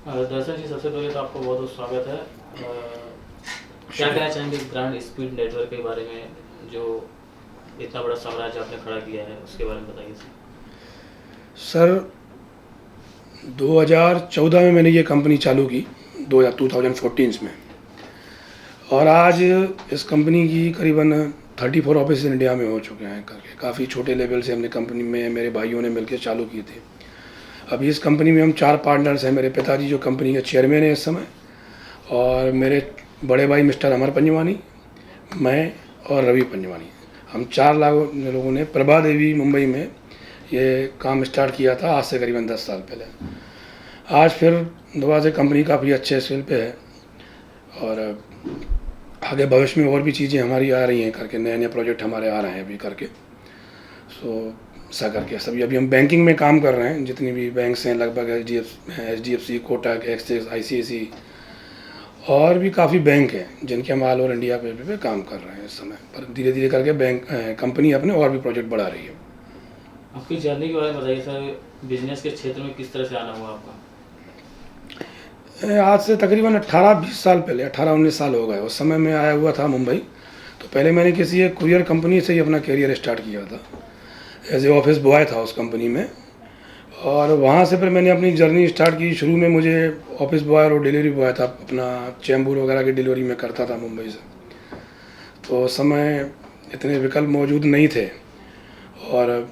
दर्शन जी, सबसे पहले तो आपको बहुत बहुत स्वागत है। क्या कहना चाहेंगे ब्रांड स्पीड नेटवर्क के बारे में, जो इतना बड़ा साम्राज्य आपने खड़ा किया है, उसके बारे में बताइए सर 2014 में मैंने ये कंपनी चालू की, 2014 में। और आज इस कंपनी की करीबन 34 ऑफिस इंडिया में हो चुके हैं करके। काफ़ी छोटे लेवल से हमने कंपनी में मेरे भाइयों ने मिलकर चालू की थी। अभी इस कंपनी में हम 4 पार्टनर्स हैं। मेरे पिताजी जो कंपनी के चेयरमैन हैं इस समय, और मेरे बड़े भाई मिस्टर अमर पंजवानी, मैं और रवि पंजवानी। हम 4 लोगों ने प्रभा देवी मुंबई में ये काम स्टार्ट किया था आज से करीबन 10 साल पहले। आज फिर दोबारा से कंपनी काफ़ी अच्छे स्केल पे है, और आगे भविष्य में और भी चीज़ें हमारी आ रही हैं करके, नए नए प्रोजेक्ट हमारे आ रहे हैं अभी करके। सो ऐसा करके सभी अभी हम बैंकिंग में काम कर रहे हैं। जितनी भी बैंक्स हैं लगभग HDFC, कोटक, एक्सिस, ICICI और भी काफ़ी बैंक हैं जिनके हम ऑल ओवर इंडिया पे काम कर रहे हैं इस समय। पर धीरे धीरे करके बैंक कंपनी अपने और भी प्रोजेक्ट बढ़ा रही है। आपकी जर्नी के बारे में बताइए सर। बिजनेस के क्षेत्र में किस तरह से आना हुआ आपका? आज से तकरीबन 18-20 साल पहले, 18-19 साल हो गए। उस समय मैं आया हुआ था मुंबई। तो पहले मैंने किसी एक कुरियर कंपनी से ही अपना करियर स्टार्ट किया था। एज ए ऑफिस बॉय था उस कंपनी में, और वहाँ से फिर मैंने अपनी जर्नी स्टार्ट की। शुरू में मुझे ऑफिस बॉय और डिलीवरी बॉय था, अपना चैम्बूर वगैरह की डिलीवरी में करता था मुंबई से। तो उस समय इतने विकल्प मौजूद नहीं थे और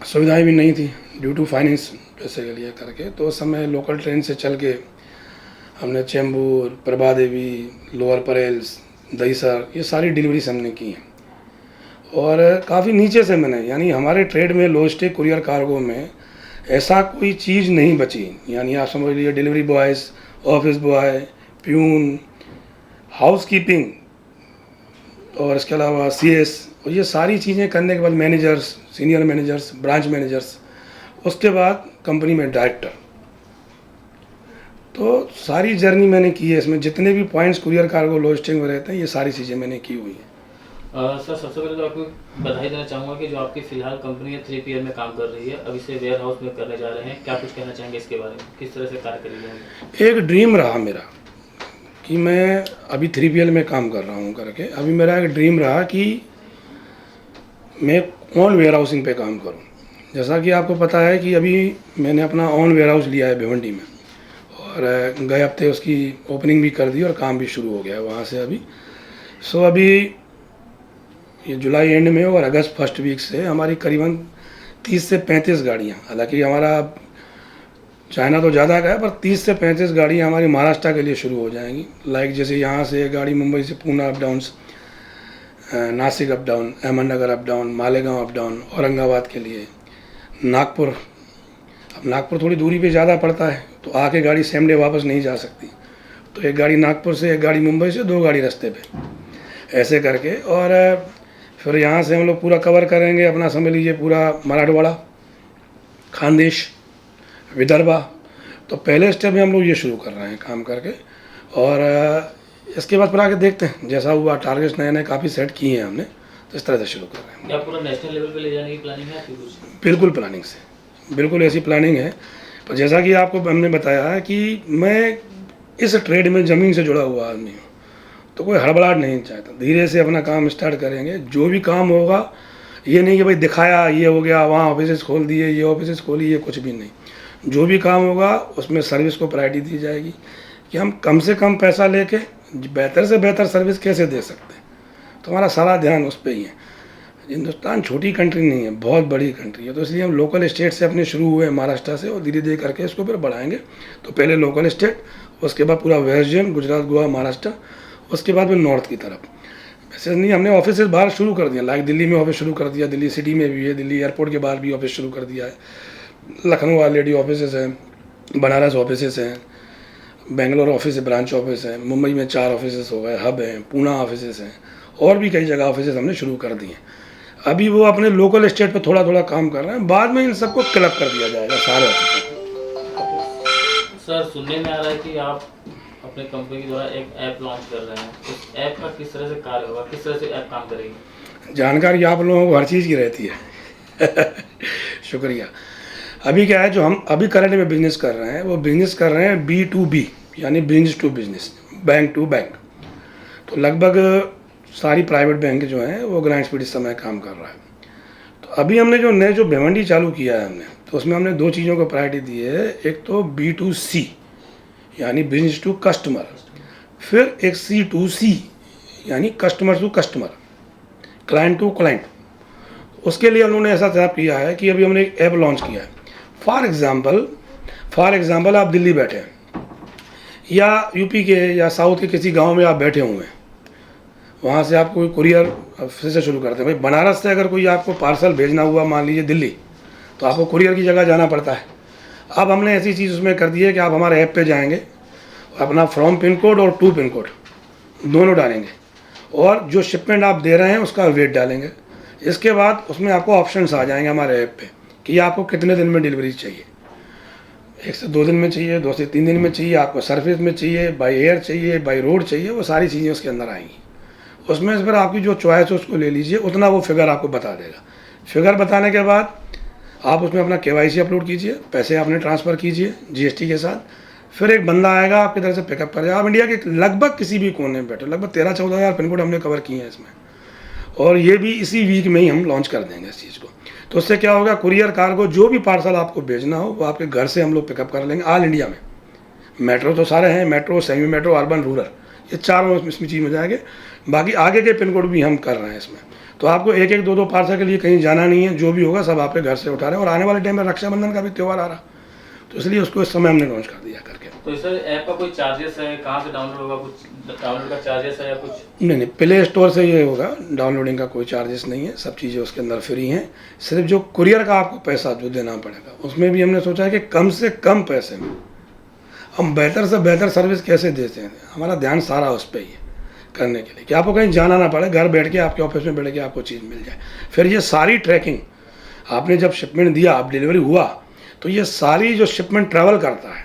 सुविधाएं भी नहीं थी ड्यू टू फाइनेंस पैसे के लिए करके। तो उस समय लोकल ट्रेन से चल के हमने चैम्बूर, प्रभा देवी, लोअर परेल्स, दहीसर, ये सारी डिलीवरीज हमने की हैं। और काफ़ी नीचे से मैंने, यानी हमारे ट्रेड में लॉजिस्टिक कुरियर कार्गो में ऐसा कोई चीज़ नहीं बची। यानी आप समझ लीजिए delivery boys, office boy, peon, house keeping और इसके अलावा CS, और ये सारी चीज़ें करने के बाद managers, senior managers, branch managers, उसके बाद कंपनी में डायरेक्टर। तो सारी जर्नी मैंने की है। इसमें जितने भी पॉइंट्स कुरियर कार्गो लॉजिस्टिक में रहते हैं, ये सारी चीज़ें मैंने की हुई हैं। सर, सबसे पहले तो आपको बधाई देना चाहूँगा कि जो आपकी फ़िलहाल कंपनी है 3PL में काम कर रही है, अब इसे वेयर हाउस में करने जा रहे हैं। क्या कुछ कहना चाहेंगे इसके बारे में, किस तरह से कार्य करेंगे? एक ड्रीम रहा मेरा कि मैं अभी 3PL में काम कर रहा हूँ करके। अभी मेरा एक ड्रीम रहा कि मैं ऑन वेयर हाउसिंग पे काम करूँ। जैसा कि आपको पता है कि अभी मैंने अपना ऑन वेयर हाउस लिया है भिवंडी में, और गए हफ्ते उसकी ओपनिंग भी कर दी और काम भी शुरू हो गया है वहाँ से अभी। सो अभी ये जुलाई एंड में और अगस्त फर्स्ट वीक से हमारी करीबन 30 से 35 गाड़ियाँ, हालांकि हमारा चाइना तो ज़्यादा का है, पर 30 से 35 गाड़ियाँ हमारी महाराष्ट्र के लिए शुरू हो जाएंगी। लाइक जैसे यहाँ से गाड़ी मुंबई से Poona up down, Nashik up down, Ahmednagar up down, Malegaon up down, Aurangabad के लिए, नागपुर। अब नागपुर थोड़ी दूरी पे ज़्यादा पड़ता है, तो आके गाड़ी सेम डे वापस नहीं जा सकती। तो एक गाड़ी नागपुर से, एक गाड़ी मुंबई से, 2 गाड़ी रास्ते पे, ऐसे करके। और फिर यहाँ से हम लोग पूरा कवर करेंगे अपना, समझ लीजिए पूरा मराठवाड़ा, खानदेश, विदर्भा। तो पहले स्टेप में हम लोग ये शुरू कर रहे हैं काम करके, और इसके बाद फिर आके देखते हैं जैसा हुआ। टारगेट्स नए नए काफ़ी सेट किए हैं हमने, तो इस तरह से शुरू कर रहे हैं। क्या पूरा नेशनल लेवल पे ले जाने की प्लानिंग है आपकी कुछ? बिल्कुल प्लानिंग से, बिल्कुल ऐसी प्लानिंग है। पर जैसा कि आपको हमने बताया है कि मैं इस ट्रेड में ज़मीन से जुड़ा हुआ आदमी हूँ, तो कोई हड़बड़ाहट नहीं चाहता। धीरे से अपना काम स्टार्ट करेंगे। जो भी काम होगा, ये नहीं कि भाई दिखाया ये हो गया, वहाँ ऑफिस खोल दिए, ये ऑफिस खोली, ये कुछ भी नहीं। जो भी काम होगा उसमें सर्विस को प्रायोरिटी दी जाएगी कि हम कम से कम पैसा लेके बेहतर से बेहतर सर्विस कैसे दे सकते हैं। तो हमारा सारा ध्यान उस पर ही है। हिंदुस्तान छोटी कंट्री नहीं है, बहुत बड़ी कंट्री है। तो इसलिए हम लोकल स्टेट से अपने शुरू हुए महाराष्ट्र से, और धीरे धीरे करके इसको फिर बढ़ाएंगे। तो पहले लोकल स्टेट, उसके बाद पूरा वेस्ट जोन, गुजरात, गोवा, महाराष्ट्र, उसके बाद फिर नॉर्थ की तरफ। वैसे नहीं, हमने ऑफिस बाहर शुरू कर दिया। लाइक दिल्ली में ऑफिस शुरू कर दिया, दिल्ली सिटी में भी है, दिल्ली एयरपोर्ट के बाहर भी ऑफिस शुरू कर दिया है। लखनऊ ऑलरेडी ऑफिस हैं, बनारस ऑफिस हैं, बेंगलोर ऑफिस है, ब्रांच ऑफिस है, मुंबई में 4 ऑफिस हो गए, हब हैं, पूना ऑफिस हैं, और भी कई जगह ऑफिस हमने शुरू कर दिए। अभी वो अपने लोकल स्टेट पे थोड़ा थोड़ा काम कर रहे हैं, बाद में इन सबको क्लब कर दिया जाएगा सारे ऑफिस। सर, सुनने में आ रहा है कि आप अपने कंपनी के द्वारा एक ऐप लॉन्च कर रहे हैं। उस ऐप का किस तरह से कार्य होगा, किस तरह से ऐप काम करेगी? जानकारी आप लोगों को हर चीज़ की रहती है। शुक्रिया। अभी क्या है, जो हम अभी करंट में बिजनेस कर रहे हैं वो बिजनेस कर रहे हैं B2B, यानी business to business, bank to bank. तो लगभग सारी प्राइवेट बैंक जो हैं वो ग्रांड स्पीड इस समय काम कर रहा है। तो अभी हमने जो नए जो भिवंडी चालू किया है हमने, तो उसमें हमने 2 चीज़ों को प्रायोरिटी दी है। एक तो B2C यानी बिजनेस टू कस्टमर, फिर एक C2C यानी customer to customer, client to client. उसके लिए उन्होंने ऐसा सेटअप किया है कि अभी हमने एक ऐप लॉन्च किया है। फॉर एग्ज़ाम्पल आप दिल्ली बैठे हैं या यूपी के या साउथ के किसी गांव में आप बैठे हुए हैं, वहाँ से आप कोई कुरियर फिर से शुरू करते हैं। भाई बनारस से अगर कोई आपको पार्सल भेजना हुआ मान लीजिए दिल्ली, तो आपको कुरियर की जगह जाना पड़ता है। अब हमने ऐसी चीज़ उसमें कर दी है कि आप हमारे ऐप पे जाएंगे, अपना फ्रॉम पिन कोड और टू पिन कोड दोनों डालेंगे और जो शिपमेंट आप दे रहे हैं उसका वेट डालेंगे। इसके बाद उसमें आपको ऑप्शंस आ जाएंगे हमारे ऐप पे कि आपको कितने दिन में डिलीवरी चाहिए, 1 से 2 दिन में चाहिए, 2 से 3 दिन में चाहिए, आपको सर्विस में चाहिए, बाई एयर चाहिए, बाई रोड चाहिए, वो सारी चीज़ें उसके अंदर आएंगी। उसमें फिर आपकी जो चॉइस है उसको ले लीजिए, उतना वो फिगर आपको बता देगा। फिगर बताने के बाद आप उसमें अपना KYC अपलोड कीजिए, पैसे आपने ट्रांसफ़र कीजिए GST के साथ, फिर एक बंदा आएगा आपकी तरफ से पिकअप कर जाएगा। आप इंडिया के लगभग किसी भी कोने में बैठे, लगभग 13-14 हज़ार पिन कोड हमने कवर किए हैं इसमें, और ये भी इसी वीक में ही हम लॉन्च कर देंगे इस चीज़ को। तो उससे क्या होगा, कुरियर कार्गो जो भी पार्सल आपको भेजना हो वो आपके घर से हम लोग पिकअप कर लेंगे ऑल इंडिया में। मेट्रो तो सारे हैं, metro, semi metro, urban, rural, ये चारों इसमें चीज़ में जाएंगे। बाकी आगे के पिन कोड भी हम कर रहे हैं इसमें, तो आपको 1-1, 2-2 पार्सल के लिए कहीं जाना नहीं है। जो भी होगा सब आपके घर से उठा रहे हैं। और आने वाले टाइम में रक्षाबंधन का भी त्यौहार आ रहा, तो इसलिए उसको इस समय हमने लॉन्च कर दिया करके। तो सर ऐप का कोई चार्जेस है, कहाँ से डाउनलोड होगा, कुछ डाउनलोड का चार्जेस है या कुछ? नहीं, प्ले स्टोर से ये होगा, डाउनलोडिंग का कोई चार्जेस नहीं है, सब चीज़ें उसके अंदर फ्री हैं। सिर्फ जो कुरियर का आपको पैसा जो देना पड़ेगा, उसमें भी हमने सोचा है कि कम से कम पैसे में हम बेहतर से बेहतर सर्विस कैसे देते हैं। हमारा ध्यान सारा उस पर ही है करने के लिए कि आपको कहीं जाना ना पड़े, घर बैठ के आपके ऑफिस में बैठ के आपको चीज़ मिल जाए। फिर ये सारी ट्रैकिंग, आपने जब शिपमेंट दिया, आप डिलीवरी हुआ, तो ये सारी जो शिपमेंट ट्रैवल करता है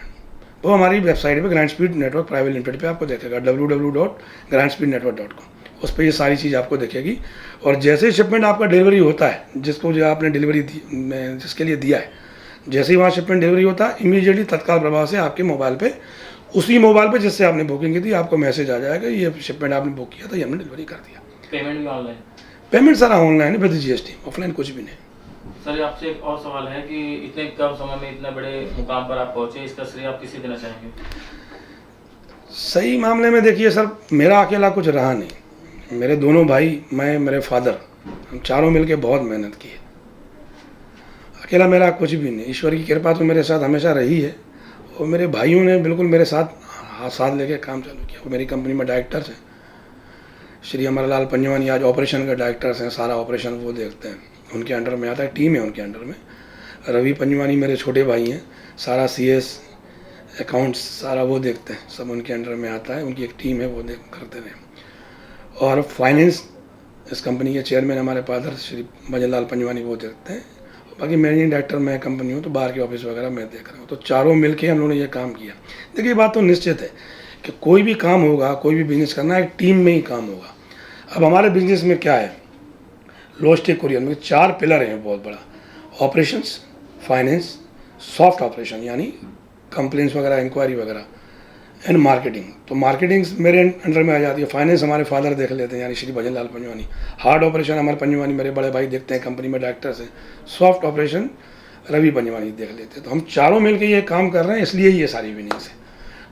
वो हमारी वेबसाइट पे grand speed network private limited पे आपको देखेगा, www.grandspeednetwork.com। उस पर ये सारी चीज़ आपको दिखेगी। और जैसे ही शिपमेंट आपका डिलीवरी होता है, जिसको जो आपने डिलीवरी दी, जिसके लिए दिया है, जैसे ही वहाँ शिपमेंट डिलीवरी होता है, इमीडिएटली तत्काल प्रभाव से आपके मोबाइल पे, उसी मोबाइल पे जिससे आपने बुकिंग की थी, आपको मैसेज आ जाएगा ये शिपमेंट आपने बुक किया था, ये हमने डिलीवरी कर दिया। पेमेंट भी ऑनलाइन? पेमेंट सारा ऑनलाइन है विद GST, ऑफलाइन कुछ भी नहीं। सर आपसे एक और सवाल है कि इतने कम समय में इतने बड़े मुकाम पर आप पहुंचे, इसका श्रेय आप किसे देना चाहेंगे? सही मामले में देखिए सर, मेरा अकेला कुछ रहा नहीं। मेरे दोनों भाई, मैं, मेरे फादर, हम चारों मिलके बहुत मेहनत की है। अकेला मेरा कुछ भी नहीं। ईश्वर की कृपा तो मेरे साथ हमेशा रही है, और मेरे भाइयों ने बिल्कुल मेरे साथ लेके काम चालू किया। वो मेरी कंपनी में डायरेक्टर्स हैं, श्री अमरलाल पंजवानी आज ऑपरेशन के डायरेक्टर्स हैं, सारा ऑपरेशन वो देखते हैं, उनके अंडर में आता है, टीम है उनके अंडर में। रवि पंजवानी मेरे छोटे भाई हैं, सारा CS अकाउंट्स सारा वो देखते हैं, सब उनके अंडर में आता है, उनकी एक टीम है, वो करते रहे। और फाइनेंस इस कंपनी के चेयरमैन हमारे फादर श्री भजनलाल पंजवानी वो देखते हैं। बाकी मैनेजिंग डायरेक्टर मैं कंपनी हूँ, तो बाहर के ऑफिस वगैरह मैं देख रहा हूँ। तो चारों मिलके हम लोगों ने ये काम किया। देखिए बात तो निश्चित है कि कोई भी काम होगा, कोई भी बिजनेस करना है, एक टीम में ही काम होगा। अब हमारे बिजनेस में क्या है, लॉजिस्टिक कुरियर में 4 पिलर हैं बहुत बड़ा, ऑपरेशंस, फाइनेंस, सॉफ्ट ऑपरेशन यानी कंप्लेंट्स वगैरह, इंक्वायरी वगैरह, एंड मार्केटिंग। तो मार्केटिंग मेरे अंडर में आ जाती है। फाइनेंस हमारे फादर देख लेते हैं, यानी श्री भजनलाल पंजवानी। हार्ड ऑपरेशन हमारे पंजवानी मेरे बड़े भाई देखते हैं, कंपनी में डायरेक्टर्स हैं। सॉफ्ट ऑपरेशन रवि पंजवानी देख लेते हैं। तो हम चारों मिलकर ये काम कर रहे हैं, इसलिए ये सारी विनिंग्स है।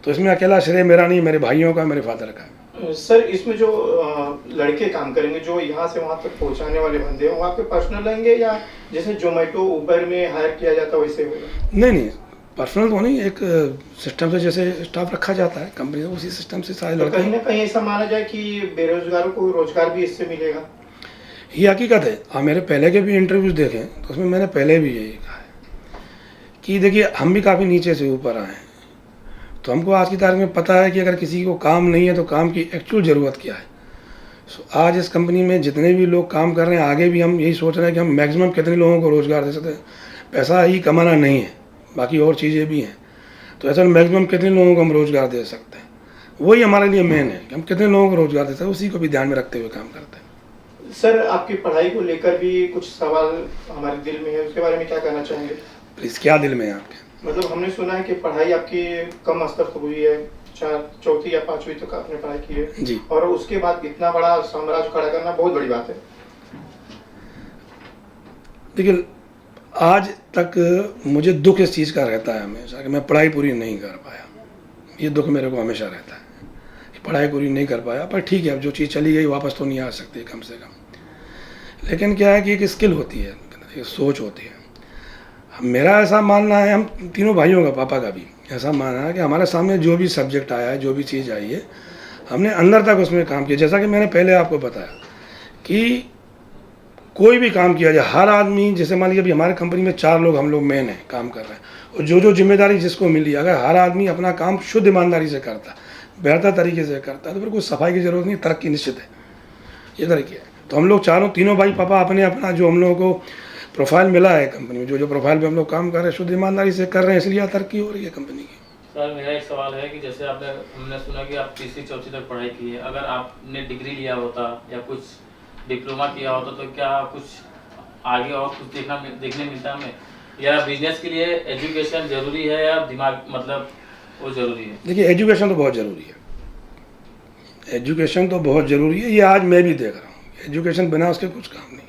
तो इसमें अकेला श्रेय मेरा नहीं, मेरे भाइयों का, मेरे फादर का। सर इसमें जो लड़के काम करेंगे, जो यहाँ से वहाँ तक पहुँचाने वाले बंदे हैं, वो आपके पर्सनल रहेंगे या जैसे जोमेटो उबर में हायर किया जाता है वैसे होगा? नहीं, पर्सनल तो नहीं, एक सिस्टम से जैसे स्टाफ रखा जाता है कंपनी में, उसी सिस्टम से सारे लड़के। कहीं ना कहीं ऐसा माना जाए कि बेरोजगारों को रोजगार भी इससे मिलेगा? ये हकीकत है। आप मेरे पहले के भी इंटरव्यूज़ देखें तो उसमें मैंने पहले भी यही कहा है कि देखिए हम भी काफ़ी नीचे से ऊपर आए हैं, तो हमको आज की तारीख में पता है कि अगर किसी को काम नहीं है तो काम की एक्चुअल ज़रूरत क्या है। आज इस कंपनी में जितने भी लोग काम कर रहे हैं, आगे भी हम यही सोच रहे हैं कि हम मैक्सिमम कितने लोगों को रोज़गार दे सकते हैं। पैसा ही कमाना नहीं है, बाकी और चीज़ें भी हैं। तो ऐसा मैक्सिमम कितने लोगों को हम रोज़गार दे सकते हैं, वही हमारे लिए मेन है कि हम कितने लोगों को रोज़गार दे सकते हैं, उसी को भी ध्यान में रखते हुए काम करते हैं। सर आपकी पढ़ाई को लेकर भी कुछ सवाल हमारे दिल में है, उसके बारे में क्या कहना चाहेंगे? प्लीज़, क्या दिल में है आपके? मतलब हमने सुना है कि पढ़ाई आपकी कम स्तर तक हुई है, चौथी या पांचवी तक आपने पढ़ाई की है जी। और उसके बाद इतना बड़ा साम्राज्य खड़ा करना बहुत बड़ी बात है। देखिए, आज तक मुझे दुख इस चीज़ का रहता है हमेशा कि मैं पढ़ाई पूरी नहीं कर पाया। ये दुख मेरे को हमेशा रहता है कि पढ़ाई पूरी नहीं कर पाया। पर ठीक है, अब जो चीज़ चली गई वापस तो नहीं आ सकती कम से कम। लेकिन क्या है कि एक स्किल होती है, एक सोच होती है। मेरा ऐसा मानना है, हम तीनों भाइयों का, पापा का भी ऐसा मानना है कि हमारे सामने जो भी सब्जेक्ट आया है, जो भी चीज़ आई है, हमने अंदर तक उसमें काम किया। जैसा कि मैंने पहले आपको बताया कि कोई भी काम किया जाए, हर आदमी, जैसे मान लीजिए अभी हमारे कंपनी में 4 लोग हम लोग मेन हैं, काम कर रहे हैं, और जो जिम्मेदारी जिसको मिली, अगर हर आदमी अपना काम शुद्ध ईमानदारी से करता, बेहतर तरीके से करता है, तो फिर कोई सफाई की ज़रूरत नहीं, तरक्की निश्चित है। ये तरीके है। तो हम लोग तीनों भाई पापा अपने अपना जो हम लोगों को प्रोफाइल मिला है कंपनी में, जो प्रोफाइल पे हम लोग काम कर रहे हैं, शुद्ध ईमानदारी से कर रहे हैं, इसलिए तरक्की हो रही है कंपनी की। सर, मेरा एक सवाल है कि जैसे हमने सुना कि आप तीसरी चौथी तक पढ़ाई की है, अगर आपने डिग्री लिया होता या कुछ डिप्लोमा किया होता तो क्या कुछ आगे और कुछ देखने मिलता हमें, या बिजनेस के लिए एजुकेशन जरूरी है या दिमाग मतलब वो जरूरी है? देखिए, एजुकेशन तो बहुत ज़रूरी है, एजुकेशन तो बहुत ज़रूरी है। ये आज मैं भी देख रहा हूँ, एजुकेशन बिना उसके कुछ काम नहीं।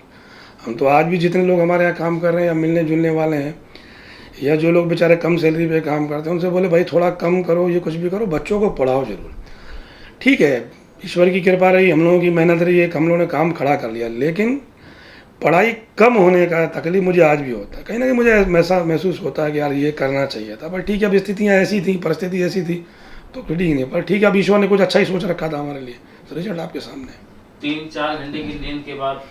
हम तो आज भी जितने लोग हमारे यहाँ काम कर रहे हैं या मिलने जुलने वाले हैं, या जो लोग बेचारे कम सैलरी पे काम करते हैं, उनसे बोले भाई थोड़ा कम करो, ये कुछ भी करो, बच्चों को पढ़ाओ ज़रूर। ठीक है, ईश्वर की कृपा रही, हम लोगों की मेहनत रही, एक हम लोगों ने काम खड़ा कर लिया। लेकिन पढ़ाई कम होने का तकलीफ मुझे आज भी होता है। कहीं ना कहीं मुझे ऐसा महसूस होता है कि यार ये करना चाहिए था, पर ठीक है, अब स्थितियाँ ऐसी थी, परिस्थिति ऐसी थी, तो फिर ठीक नहीं। पर ठीक है, अब ईश्वर ने कुछ अच्छा ही सोच रखा था हमारे लिए, तो रिजल्ट आपके सामने है। 3-4 घंटे की नींद के बाद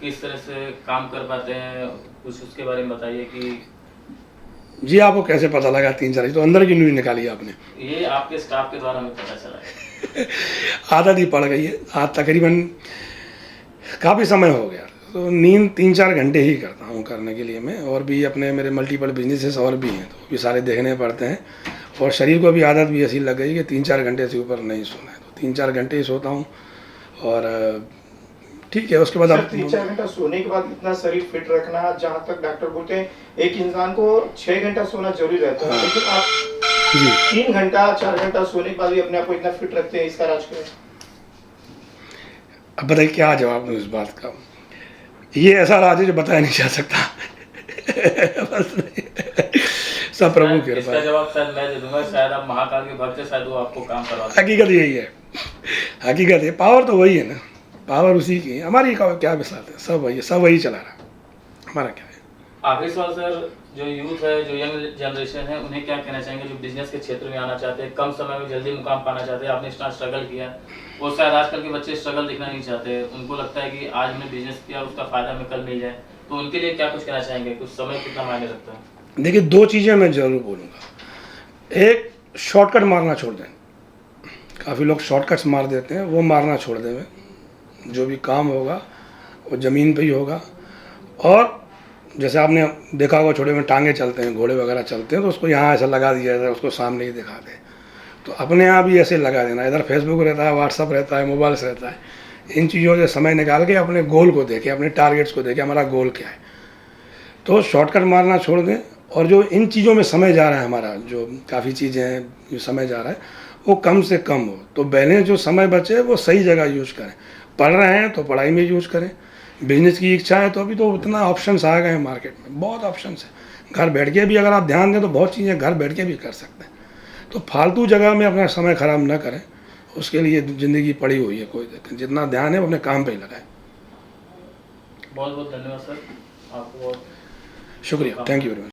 किस तरह से काम कर पाते हैं, कुछ उसके बारे में बताइए कि। जी, आपको कैसे पता लगा 3-4? तो अंदर की न्यूज निकाली आपने? ये आपके स्टाफ के द्वारा हमें पता चला है। आदत ही पड़ गई है, आज तकरीबन काफ़ी समय हो गया, तो नींद 3-4 घंटे ही करता हूँ करने के लिए मैं। और भी अपने मेरे मल्टीपल बिजनेसेस और भी हैं, तो वो भी सारे देखने पड़ते हैं। और शरीर को भी आदत भी ऐसी लग गई कि 3-4 घंटे से ऊपर नहीं सोना है, तो 3-4 घंटे ही सोता हूँ। और ठीक है, उसके बाद सर, अब 3-4 घंटा सोने के बाद इतना शरीर फिट रखना, जहाँ तक डॉक्टर बोलते हैं एक इंसान को 6 घंटा सोना जरूरी रहता है, लेकिन आप जी 3 घंटा 4 घंटा सोने के बाद भी अपने आप को इतना फिट रखते हैं, इसका राज क्या है? अब बताइए क्या जवाब दूँ इस बात का? ये ऐसा राज है जो बताया नहीं जा सकता। बस सब प्रभु की कृपा इसका है। जवाब शायद मैं दे दूंगा, शायद आप महाकाल के भक्त हैं, शायद वो आपको काम करवाते हैं। हकीकत यही है, हकीकत है, पावर तो वही है ना, पावर उसी की है। हमारी क्या विसात है, सब वही चला रहा, हमारा क्या है। आखिरी सवाल सर, जो यूथ है, जो यंग जनरेशन है, उन्हें क्या कहना चाहेंगे जो बिजनेस के क्षेत्र में आना चाहते हैं, कम समय में जल्दी मुकाम पाना चाहते हैं? आपने इतना स्ट्रगल किया, वो शायद आजकल के बच्चे स्ट्रगल दिखना नहीं चाहते, उनको लगता है कि आज हमने बिजनेस किया, उसका फायदा हमें कल मिल जाए, तो उनके लिए क्या कुछ कहना चाहेंगे? कुछ समय कितना मायने रखता है? देखिए, 2 चीज़ें मैं ज़रूर बोलूँगा। एक, शॉर्टकट मारना छोड़ दें। काफ़ी लोग शॉर्टकट्स मार देते हैं, वो मारना छोड़ दें। जो भी काम होगा वो ज़मीन पे ही होगा। और जैसे आपने देखा होगा, छोटे में टांगे चलते हैं, घोड़े वगैरह चलते हैं, तो उसको यहाँ ऐसा लगा दिया जाता है, उसको सामने ही दिखा दें। तो अपने आप ही ऐसे लगा देना। इधर फेसबुक रहता है, व्हाट्सअप रहता है, मोबाइल रहता है। इन चीज़ों से समय निकाल के अपने गोल को देखें, अपने टारगेट्स को देखें, हमारा गोल क्या है। तो शॉर्टकट मारना छोड़ दें। और जो इन चीज़ों में समय जा रहा है हमारा, जो काफ़ी चीज़ें हैं जो समय जा रहा है, वो कम से कम हो। तो बैलेंस जो समय बचे वो सही जगह यूज करें। पढ़ रहे हैं तो पढ़ाई में यूज करें। बिजनेस की इच्छा है तो अभी तो उतना ऑप्शंस आ गए हैं मार्केट में, बहुत ऑप्शंस हैं। घर बैठ के भी अगर आप ध्यान दें तो बहुत चीज़ें घर बैठ के भी कर सकते हैं। तो फालतू जगह में अपना समय ख़राब न करें, उसके लिए ज़िंदगी पड़ी हुई है, कोई दिक्कत। जितना ध्यान है वो अपने काम पे ही लगाएं। बहुत बहुत धन्यवाद सर, आपको बहुत शुक्रिया, थैंक यू वेरी मच।